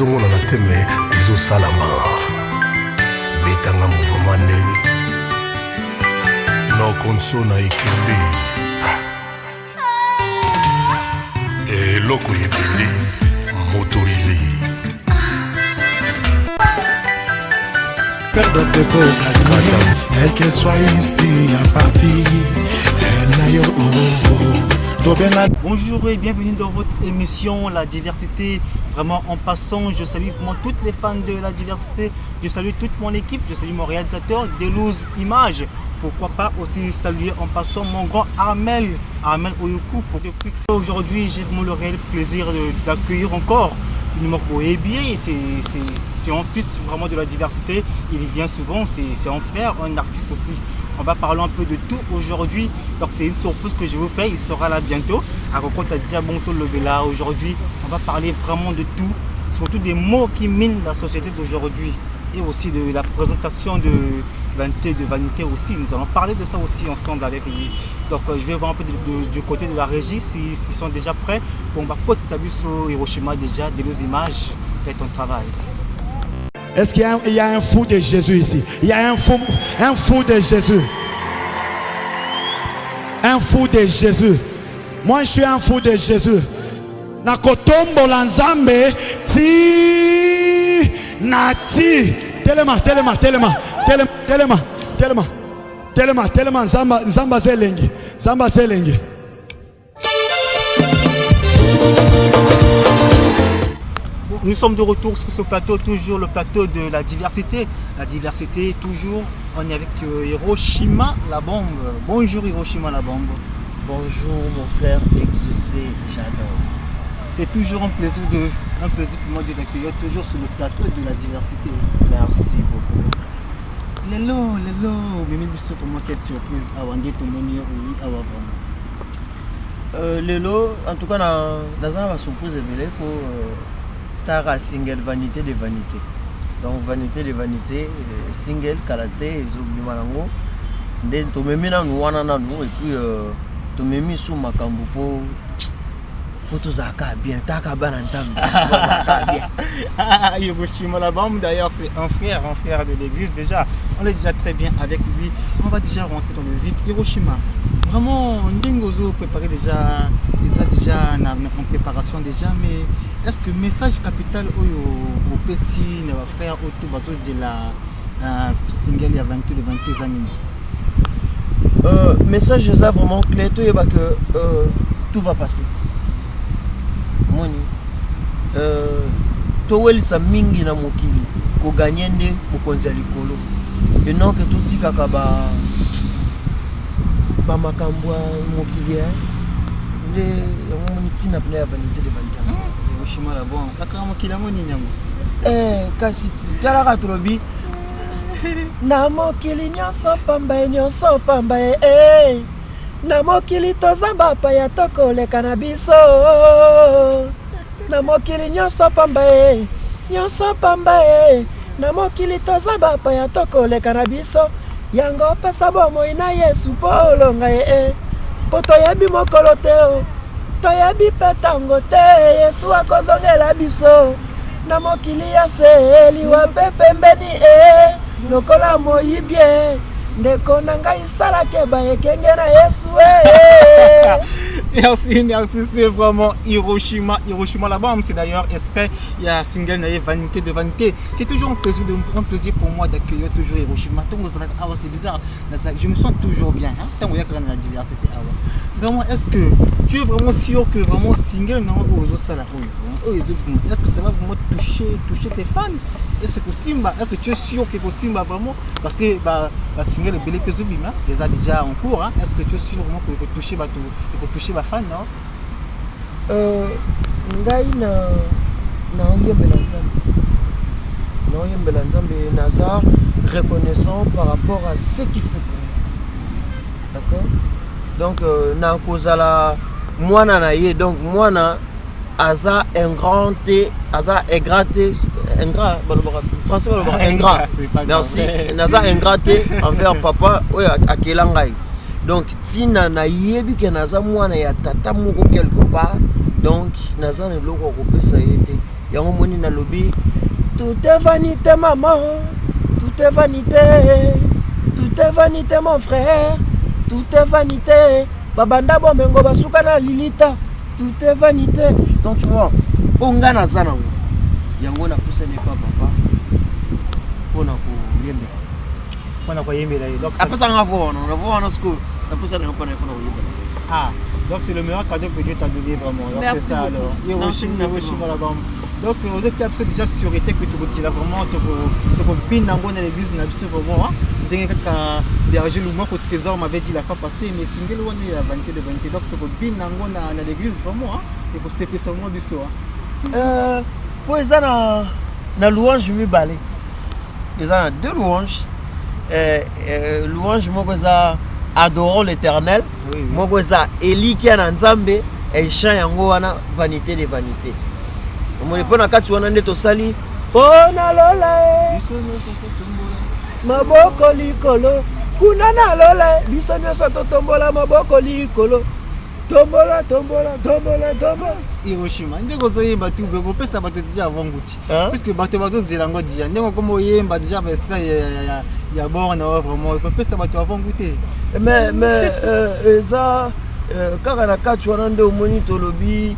ezomona na teme ezosalama betanga mouvement nde nokonso na ekembi eloko ebele motorisé Père d'Oteko, elle qu'elle soit ici à partir, Bonjour et bienvenue dans votre émission La Diversité. Vraiment en passant, je salue vraiment toutes les fans de La Diversité. Je salue toute mon équipe, je salue mon réalisateur Delouz Images. Pourquoi pas aussi saluer en passant mon grand Armel Oyuku. Depuis aujourd'hui, j'ai vraiment le réel plaisir d'accueillir encore numéro Ebié. C'est un fils vraiment de La Diversité. Il vient souvent, c'est un frère, un artiste aussi. On va parler un peu de tout aujourd'hui. Donc c'est une surprise que je vous fais. Il sera là bientôt. À Kokota Diabonto Lobela. Aujourd'hui, on va parler vraiment de tout. Surtout des mots qui minent la société d'aujourd'hui. Et aussi de la présentation de vanité aussi. Nous allons parler de ça aussi ensemble avec lui. Donc je vais voir un peu du côté de la régie s'ils sont déjà prêts. On va côté Sabuso Hiroshima déjà, des images. Fais ton travail. Est-ce qu'il y a un fou de Jésus ici? Il y a un fou de Jésus. Un fou de Jésus. Moi, je suis un fou de Jésus. Nakotombo lanzambe ti nati. Telema zamba zelengi. Nous sommes de retour sur ce plateau, toujours le plateau de La Diversité. La Diversité, toujours, on est avec Hiroshima la bombe. Bonjour Hiroshima la bombe. Bonjour mon frère exaucé, j'adore. C'est toujours un plaisir pour moi de t'accueillir toujours sur le plateau de La Diversité. Merci beaucoup. Lelo, Mimi Bissou, pour moi, quelle surprise. Awande Tomoni, oui, Awa vraiment. Lelo, en tout cas, dans une surprise pour Tara single Vanité de Vanité. Donc, Vanité de Vanité, single, Kalaté, Zobumanango. Then, tu me mets dans nous, et puis, tu me mets sous ma cambo pour. Photos à bien, taka ban ensemble. Hiroshima la bombe, d'ailleurs, c'est un frère de l'église déjà. On est déjà très bien avec lui. On va déjà rentrer dans le vif. Hiroshima, vraiment, Ndingozo préparé déjà en préparation déjà, mais est-ce que message capital au PC, nos frères, au tout de la single il y a 22 années? Message est vraiment clair, que tout va passer. Moni towelisa mingi na mokili ko gagner nde bokonzi ya likolo et non que tout tikaka ba makambo mokili nde moni tina pena ya vanité de vanité. Hiroshima la bon akaka mokili moni nyango kasi talaka trobi na mokili nyonso pamba na mokili tozamba paya tokoleka na biso na mokili nyonso pamba na mokili tozamba paya tokoleka na biso yango pesa bomoi na Yesu po olonga po toyebi mokolo te toyebi pe tango te Yesu akozongela biso na mokili ya se liwa mpe pembeni lokola moyibie ndeko na ngai salake bayekenge na Yesu. Merci, c'est vraiment Hiroshima la bombe. C'est d'ailleurs extrait, il y a single Vanité de Vanité. C'est toujours un grand plaisir pour moi d'accueillir toujours Hiroshima. C'est bizarre, je me sens toujours bien. Tant qu'il y a La Diversité. Vraiment, est-ce que tu es vraiment sûr que vraiment single est-ce que ça va vraiment toucher tes fans? Est-ce que Simba, est-ce que tu es sûr que Simba vraiment, parce que la single est belle et les a déjà en cours, est-ce que tu es sûr vraiment que toucher ma fan, non? Ngai na oyembela nzambe naza reconnaissant par rapport à ce qu'il fait pour moi. D'accord? Donc na kozala mwana na ye, donc mwana aza ingrat français ingrat. Merci. Naza ingraté envers papa oyo akela ngai. Donc tina na yebi ke naza mwana ya tata moko quelque part. Donc naza ne loko kopesa yete. yango moni na lobby tout est vanité maman, tout est vanité, tout est vanité mon frère, tout est vanité. Babanda bomengo basuka na lilita, tout est vanité. Donc tu vois, onga na zana yango na pousse ne pas papa. Pona ko yembe. Pona ko yembe donc après ça on va voir ce que na pousse ne pas na ko yembe. Ah, donc c'est le meilleur cadeau que Dieu t'a donné vraiment. Donc merci c'est ça alors. Hiroshima la bombe. Donc on a déjà sûreté que tu l'as vraiment tu combines dans l'église na biso vraiment. Dès que Berger Louma au trésor m'avait dit la fois passée mais single one est la vanité de vanité. Donc tu combines dans l'église vraiment et pour c'est vraiment du soir. Pour ça na louange mi balé. Ils ont deux louanges. Louange moko za adorons l'Éternel. Moko za Eli qui na Nzambe et chant yango wana vanité de vanité. Omoni pona kati wana nde tosali pona lola biso nyonso totombola maboko likolo kuna na lola biso nyonso totombola maboko likolo tombola tombola tombola tombola Hiroshima ndeko zoyemba tu beko pesa bato déjà avant ngouti puisque bato zela ngo dia ndeko comme oyemba déjà parce ya bon na vraiment il pesa bato avant ngouti mais ça kaka na kati wana nde omoni tolobi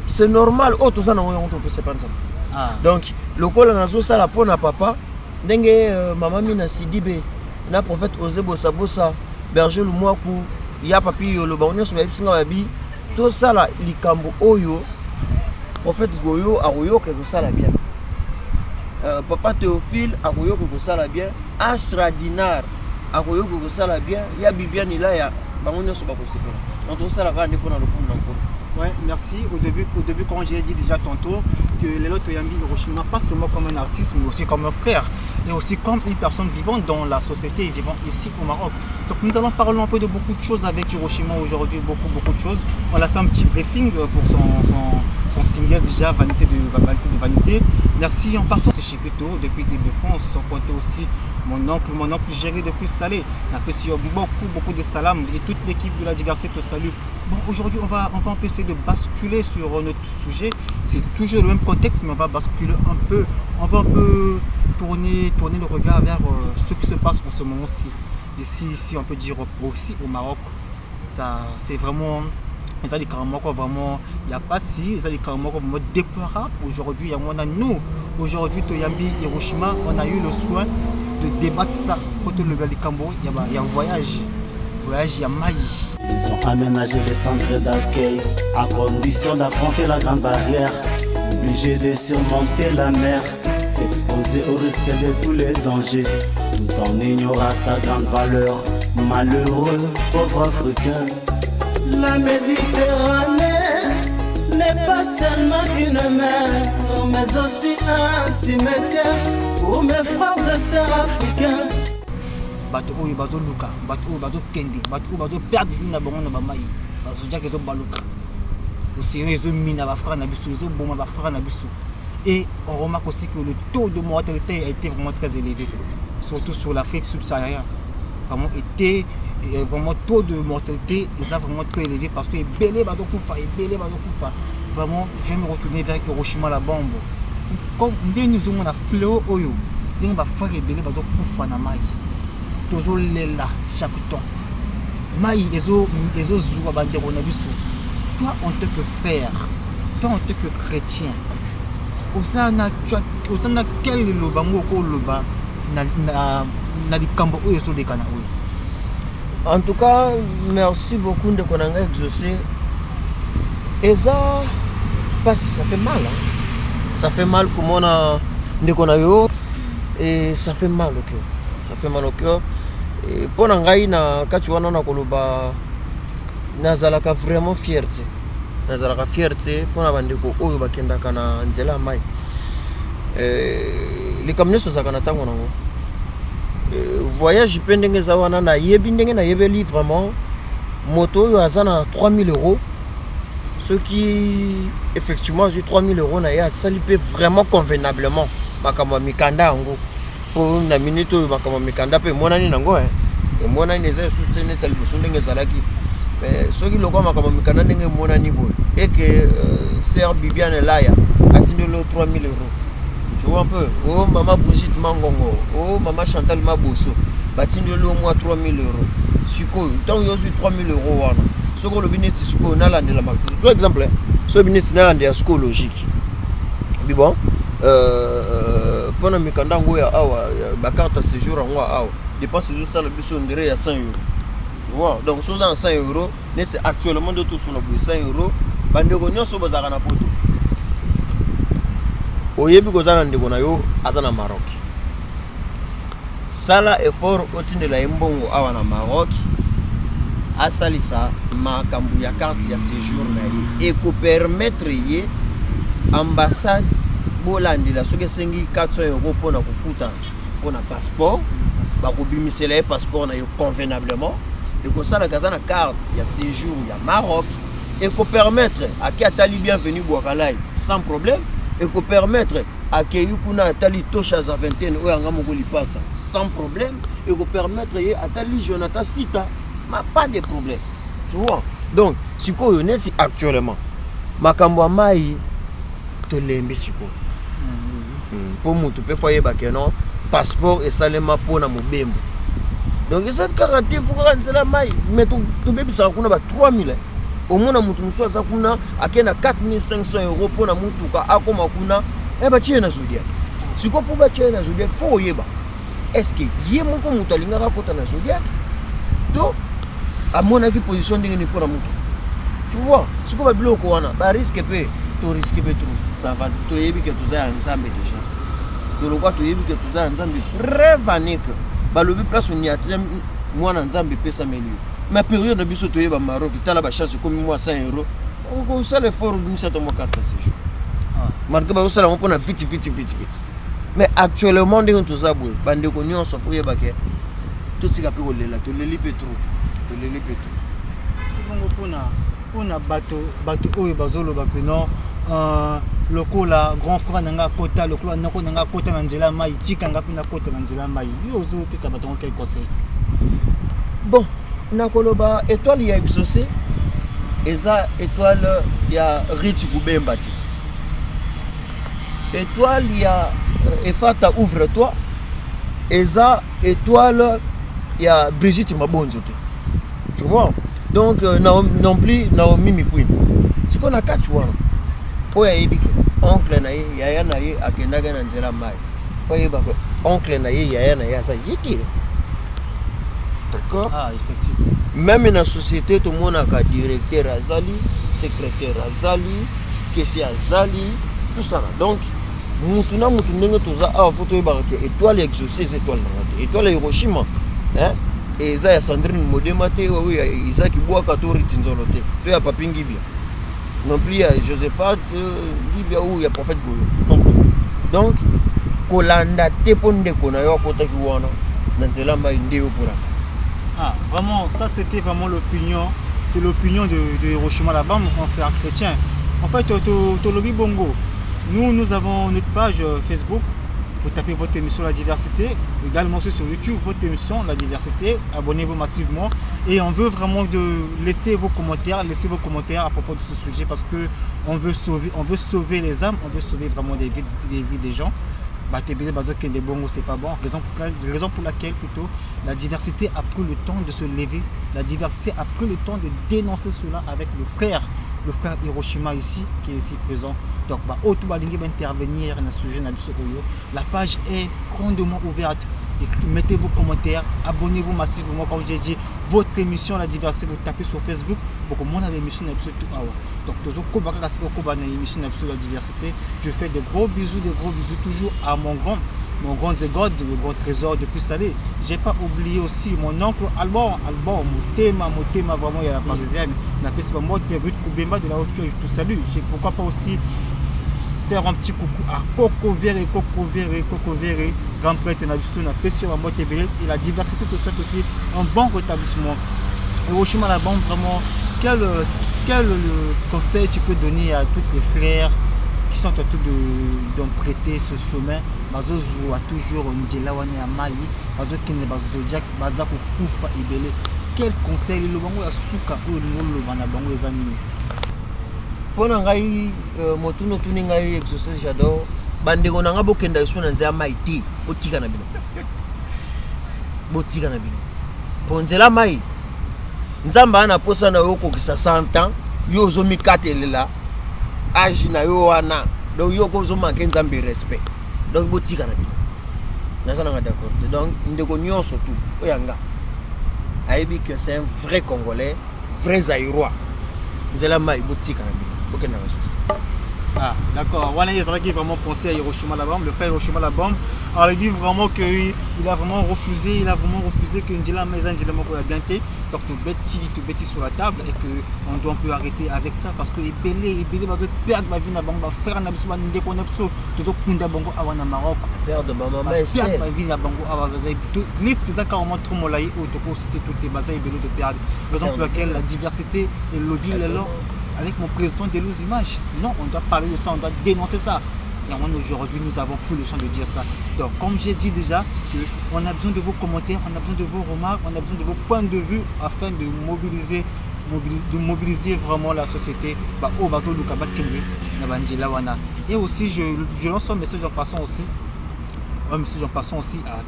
c'est normal tout ça na on peut se penser donc le col nazo sala pona papa ndenge maman mina Sidibe na prophète Osé Bossa Berger Lumwaku ya papi yo lo baonyo so bisinga babi to sala likambo oyo prophète Goyo akoyo ke ko sala bien papa Théophile akoyo ke ko sala bien Ashra Dinar akoyo ke ko sala bien ya Bibiane la ya baonyo so bakosepela on to sala va ndeko na lokumu na nkolo. Ouais, merci. Au début, quand j'ai dit déjà tantôt que Lelo Toyambi Hiroshima, pas seulement comme un artiste, mais aussi comme un frère, et aussi comme une personne vivante dans la société, vivant ici au Maroc. Donc nous allons parler un peu de beaucoup de choses avec Hiroshima aujourd'hui, beaucoup de choses. On a fait un petit briefing pour son single déjà, Vanité de Vanité. Merci en passant, c'est Chiquito depuis l'île de France, sans compter aussi mon oncle géré depuis Salé. On a fait beaucoup de salam et toute l'équipe de la diversité te salue. Bon, aujourd'hui on va essayer de basculer sur notre sujet. C'est toujours le même contexte, mais on va basculer un peu. On va un peu tourner le regard vers ce qui se passe en ce moment-ci. Ici, on peut dire aussi au Maroc. Ça, c'est vraiment. Les aliments vraiment, il n'y a pas si, les aliments vraiment déplorables. Aujourd'hui, nous, aujourd'hui, Toyambi, Hiroshima, on a eu le soin de débattre ça. Quand le Balicambo, il y a un voyage, il y a Maï. Ils ont aménagé les centres d'accueil à condition d'affronter la grande barrière, obligés de surmonter la mer, exposés au risque de tous les dangers, tout en ignorant sa grande valeur. Malheureux, pauvre Africain. La Méditerranée n'est pas seulement une mer, mais aussi un cimetière pour mes frères et sœurs africains. Bato oyo bazo luka, bato oyo bazo kende, bato oyo bazo perdre vie na bango na bamai, bazo jaka ezo baluka. Aussi ezo mina ba frère na biso, ezo boma ba frère na biso. Et on remarque aussi que le taux de mortalité a été vraiment très élevé, surtout sur l'Afrique subsaharienne. Vraiment était vraiment taux de mortalité est vraiment très élevé parce que belé bazo kufa, vraiment je vais me retourner vers Hiroshima la bombe. Comme nous avons un fléau oyo, nous va faire belé bazo kufa na mai. Tozo lela chaque temps. Mai ezo zuwa bandero na biso. Toi en tant que frère, toi en tant que chrétien, osana quel lobango ko loba na likambo oyo so de kana oyo. En tout cas, merci beaucoup de Konanga exaucé. Et ça, parce que ça fait mal. Hein? Ça fait mal comme on a de Konayo. Et ça fait mal au cœur. Ça fait mal au cœur. Et pour Nangaï, quand tu as un koloba, nazalaka vraiment fierté. Nazalaka fierté pour la bande ko oyo bakenda kana nzela mai. Les camions sont à Kanata monango. Voyage pendenge zawana na yebindenge na yebeli vraiment moto yo azana 3000 €. Ce qui effectivement j'ai 3000 € na ya ça lui peut vraiment convenablement makama mikanda ngo pour na minute makama mikanda pe monani nango hein et monani eza soutenir ça liboso ndenge zalaki mais ce qui lokwa makama mikanda ndenge monani boy et que sœur Bibiane Laya atindelo 3000 euros. Tu vois un peu? Oh maman Brigitte Mangongo, oh maman Chantal Mabosso, batindelo au moins 3000 euros. Siko, tant yo suis 3000 euros wana. Soko le business siko na lande la marque. Par exemple, ce business na lande siko logique. Mais bon, pendant mes kandango ya awa, ba carte séjour en moi awa. Dépense séjour ça le bus on dirait à 100 euros. Tu vois? Donc chose en 100 euros, c'est actuellement de tout sur le 100 euros. Bandeko nyonso bazaka na poto. Oyebi kozana ndeko na yo azana Maroc. Sala effort otindela imbongo awa na Maroc. Asalisa makambu ya carte ya séjour na ye et ko permettre ye ambassade bolandela soki sengi 400 euros pour na kufuta pour na passeport ba ko bimisela ye passeport na yo convenablement et ko sala kazana carte ya séjour ya Maroc et ko permettre à qui atali bienvenue Boakalai sans problème et ko permettre à qui yukuna atali tosha za vingtaine ou anga mokoli passa sans problème et ko permettre ye atali Jonathan Sita pas de problème. Tu vois? Donc, si vous connaissez actuellement, makambo mai to lembi siko. Pour moi, tu peux faire non passeport et salema pour na mobembo. Donc, cette garantie faut que la mai mais tu bébé ça kuna ba 3000. Au moins na mutu muso za kuna akena 4500 euros pour na mutu ka akoma kuna e ba tiena zodiac. Siko pour ba tiena zodiac faut yeba. Est-ce que yé moko mutu alingaka kota na zodiac? Donc à mon avis position de pour amuto. Tu vois, ce qu'on va bloquer wana, ba risque peu, tu risques peu trop. Ça va to yebi que tu as ensemble déjà. De le quoi tu yebi que tu as ensemble prévenir que ba lobi place on y a très moi ensemble pesa milieu. Ma période de biso to yeba Maroc, tu as la chance comme moi 100 euros. On sait l'effort d'une certaine carte séjour. Marque ba osala on prend vite. Mais actuellement de tout ça boy, bande ko nyonso pour yeba que tout ce qui a pu rouler là, tu le lis trop. Pona bato oyo bazolo bakino lokola grand frère nanga kota lokola nako nanga kota na nzela mai tikanga pina kota na nzela mai yo zo pesa bato quel conseil? Bon nakoloba étoile ya exaucé eza étoile ya Rich Gubemba étoile ya Efata ouvre-toi eza étoile ya Brigitte Mabonzo. Tu vois? Donc non plus Naomi Mikuin. Ce qu'on a quatre wana. Oya yebike oncle na ye yaya na ye akendaga na nzela mai. Foye ba ko oncle na ye yaya na ye ça yiki. D'accord? Ah effectivement. Même dans la société tout le monde a un directeur azali, secrétaire azali, caissier azali, tout ça là. Donc mutuna ndenge toza a photo yeba ke étoile exaucée étoile na étoile Hiroshima. Hein? Et ça, il y a Sandrine Modemate, oui, Isaac Bouaka, Tori Tinzolo, il y a Papingi Bia. Non plus, il y a Josephat, Libia, où il y a Prophète Goyo. Donc, Kolanda, Teponde, Konayo, Potakiwana, Nanzelama, Indéo Pura. Ah, vraiment, ça c'était vraiment l'opinion. C'est l'opinion de Hiroshima là-bas, mon frère chrétien. En fait, Tolobi Bongo, nous avons notre page Facebook. Vous tapez votre émission La Diversité, également sur YouTube, votre émission La Diversité, abonnez-vous massivement et on veut vraiment laisser vos commentaires à propos de ce sujet parce que on veut sauver les âmes, on veut sauver vraiment des vies des gens. C'est pas bon. Raison pour laquelle plutôt la diversité a pris le temps de se lever, la diversité a pris le temps de dénoncer cela avec le frère Hiroshima ici qui est ici présent. Donc intervenir dans ce sujet. La page est grandement ouverte. Mettez vos commentaires, abonnez-vous massivement comme j'ai dit. Votre émission La Diversité, vous tapez sur Facebook pour que mon émission donc émission La Diversité. Je fais de gros bisous toujours à mon grand zégode, le grand trésor depuis Salé. J'ai pas oublié aussi mon oncle Albon, mon thème vraiment il y a la parisienne. On appelle ça moi Ruth Koubemba de la haute je te salue. Pourquoi pas aussi faire un petit coucou à Coco Véré, grand prêtre Nabiso, n'a sur la moitié et la diversité tout ça aussi un bon rétablissement. Et Hiroshima la banque vraiment quel conseil tu peux donner à tous les frères qui sont en train d'emprunter ce chemin? Bazo a toujours Ndjela wane ya mai, bazo kine bazo zodiac, baza ko kufa ebele. Quel conseil le bango ya suka o ngolo bana bango ezanini? Pona ngai motuno tuni ngai exaucé j'adore. Bandeko nanga bokenda iso na nzela maiti botika na bino. Botika na bino. Ponzela mai. Nzamba na posa na yo kokisa 100 ans, yo zo mikatelela. Agi na yo wana. Donc yo ko zo manquer nzambe respect. Donc botika na bino. Naza nga d'accord. Donc ndeko nyonso tout oyanga. Aibi que c'est un vrai Congolais, vrai Zaïrois. Nzela mai botika na bino. Bokenda na Ah, d'accord. Voilà, il a vraiment pensé à Hiroshima la bombe, le frère Hiroshima la bombe. Alors, il dit vraiment qu'il a vraiment refusé, que Ndjela Maison, Ndjela Moko a bien été. Donc, tout bêtis sur la table et qu'on doit un peu arrêter avec ça parce que il va perdre ma vie, va faire un absou, un déconnexion, tout ça, Kunda Bango, à Maroc. Perdre ma maman, perdre ma vie, à Bango, à liste, c'est ça, vraiment trop molay, c'était tout les bazars, il de perdre. Raison pour laquelle la diversité et le lobby, avec mon président de Delouze Images. Non, on doit parler de ça, on doit dénoncer ça. Et aujourd'hui, nous avons plus le temps de dire ça. Donc, comme j'ai dit déjà, on a besoin de vos commentaires, on a besoin de vos remarques, on a besoin de vos points de vue afin de mobiliser vraiment la société. Et aussi, je lance un message en passant aussi. À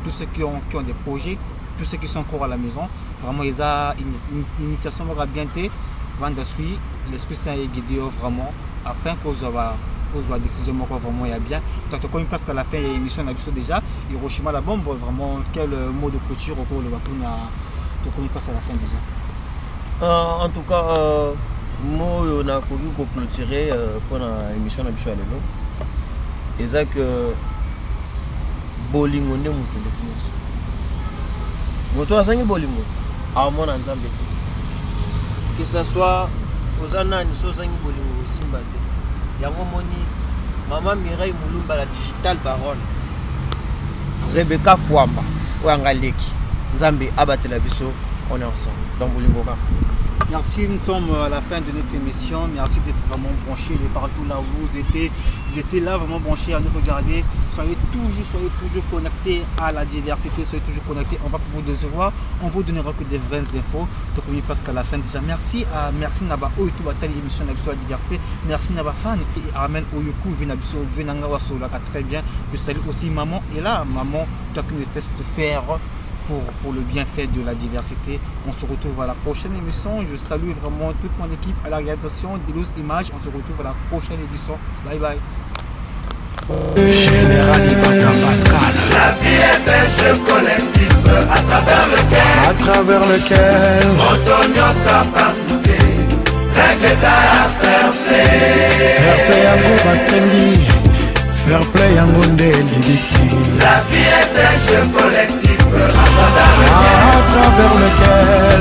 tous ceux qui ont des projets, tous ceux qui sont encore à la maison. Vraiment, ils ont une invitation bien été. Vandasui, l'Esprit Saint est guidé vraiment afin qu'on soit la décision vraiment y a bien. Donc comme presque à la fin il y a une émission déjà Hiroshima la bombe vraiment quel mot de clôture au cours de la passe à la fin déjà. En tout cas mot on a pour clôturer pour l'émission habituelle et ça que bolingo ne moto azangi bolingo a mon nzambe. Que ce soit aux anani sozangi bolingo simba te yango moni maman Mireille Mulumba la digital baronne Rebecca Fouamba oyanga leki nzambe abatela biso on est ensemble dans bolingo ka. Merci, nous sommes à la fin de notre émission. Merci d'être vraiment branchés de partout là où vous étiez là vraiment branchés à nous regarder. Soyez toujours connectés à la diversité, soyez toujours connectés. On va vous décevoir, on vous donnera que des vraies infos. Donc on est presque à la fin déjà. Merci Naba Oyoku Batali émission de la diversité. Merci Naba Fan et Amen Oyoku Venabiso Venanga Solaka très bien. Je salue aussi maman et là maman toi qui ne cesse de faire pour le bienfait de la diversité. On se retrouve à la prochaine émission. Je salue vraiment toute mon équipe à la réalisation Delouze Images. On se retrouve à la prochaine édition. Bye bye. Général Ibaka Pascal. La vie est un jeu collectif à travers lequel Motonio sa participer. Règles à fair play. Fair play à Bobasengi. Fair play à Monde Libiki. La vie est un jeu collectif à travers lequel